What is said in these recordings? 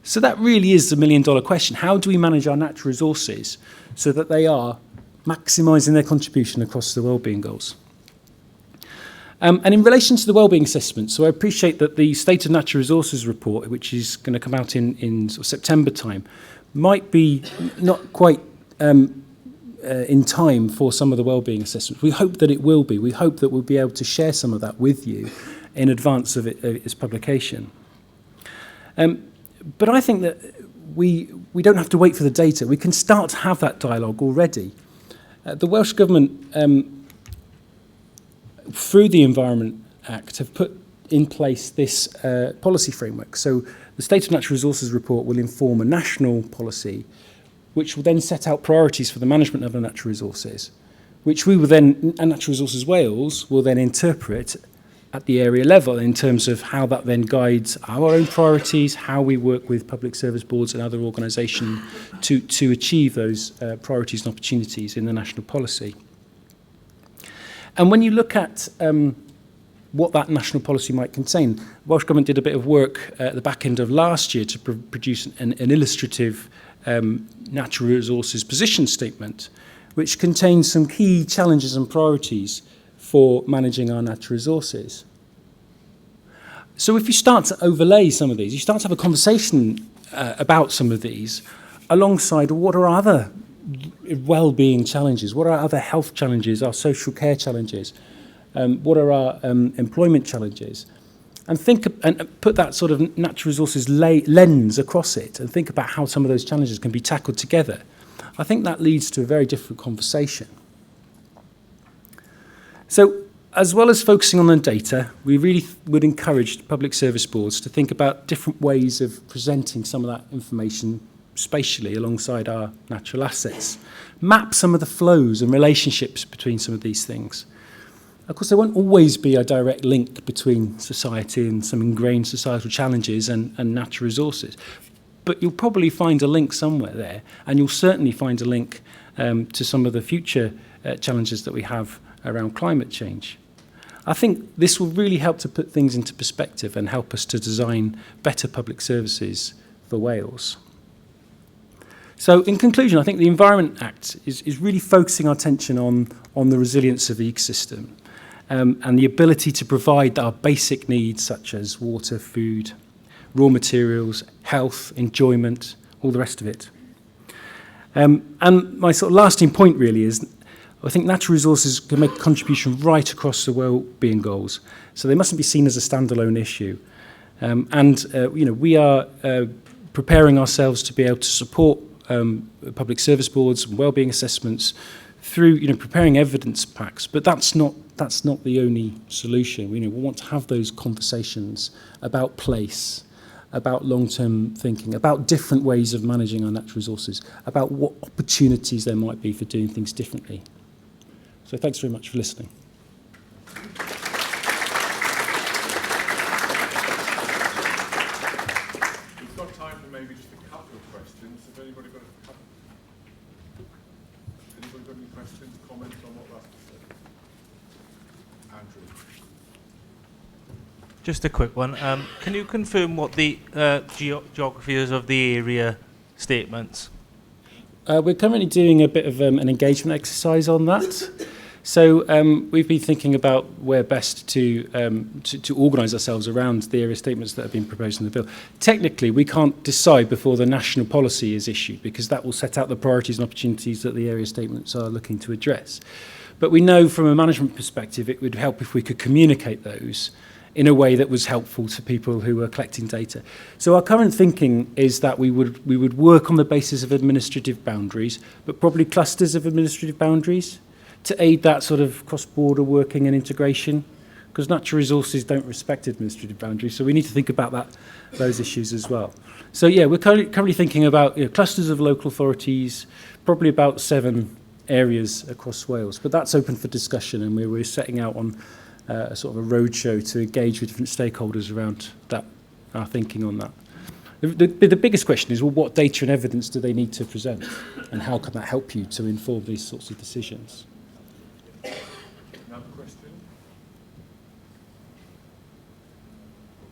So that really is the million-dollar question. How do we manage our natural resources so that they are maximising their contribution across the wellbeing goals? And in relation to the wellbeing assessment, so I appreciate that the State of Natural Resources report, which is going to come out in sort of September time, might be not quite in time for some of the wellbeing assessments. We hope that it will be. We hope that we'll be able to share some of that with you in advance of its publication. But I think that we don't have to wait for the data. We can start to have that dialogue already. The Welsh Government, through the Environment Act, have put in place this policy framework. So the State of Natural Resources report will inform a national policy which will then set out priorities for the management of the natural resources, which we will then, and Natural Resources Wales, will then interpret at the area level in terms of how that then guides our own priorities, how we work with public service boards and other organisations to achieve those priorities and opportunities in the national policy. And when you look at what that national policy might contain, the Welsh Government did a bit of work at the back end of last year to produce an illustrative natural resources position statement, which contains some key challenges and priorities for managing our natural resources. So if you start to overlay some of these, you start to have a conversation about some of these alongside what are other well-being challenges, what are other health challenges, our social care challenges, what are our employment challenges, and think and put that sort of natural resources lens across it and think about how some of those challenges can be tackled together. I think that leads to a very different conversation. So, as well as focusing on the data, we really would encourage public service boards to think about different ways of presenting some of that information spatially alongside our natural assets. Map some of the flows and relationships between some of these things. Of course, there won't always be a direct link between society and some ingrained societal challenges and natural resources. But you'll probably find a link somewhere there, and you'll certainly find a link to some of the future challenges that we have around climate change. I think this will really help to put things into perspective and help us to design better public services for Wales. So in conclusion, I think the Environment Act is really focusing our attention on the resilience of the ecosystem and the ability to provide our basic needs such as water, food, raw materials, health, enjoyment, all the rest of it. And my sort of lasting point really is I think natural resources can make a contribution right across the well-being goals, so they mustn't be seen as a standalone issue. We are preparing ourselves to be able to support public service boards and well-being assessments through preparing evidence packs, but that's not the only solution. We want to have those conversations about place, about long-term thinking, about different ways of managing our natural resources, about what opportunities there might be for doing things differently. So thanks very much for listening. We've got time for maybe just a couple of questions. Has anybody got a couple? Anybody got any questions, comments on what Russ said? Andrew. Just a quick one. Can you confirm what the geography is of the area statements? We're currently doing a bit of an engagement exercise on that. So we've been thinking about where best to organise ourselves around the area statements that have been proposed in the bill. Technically, we can't decide before the national policy is issued because that will set out the priorities and opportunities that the area statements are looking to address. But we know from a management perspective it would help if we could communicate those in a way that was helpful to people who were collecting data. So our current thinking is that we would work on the basis of administrative boundaries, but probably clusters of administrative boundaries to aid that sort of cross-border working and integration, because natural resources don't respect administrative boundaries, so we need to think about those issues as well. So yeah, we're currently thinking about clusters of local authorities, probably about 7 areas across Wales, but that's open for discussion, and we're setting out on a sort of a roadshow to engage with different stakeholders around that, our thinking on that. The biggest question is, well, what data and evidence do they need to present, and how can that help you to inform these sorts of decisions? Another question?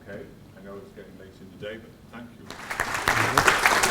Okay, I know it's getting late in the day, but thank you. Thank you.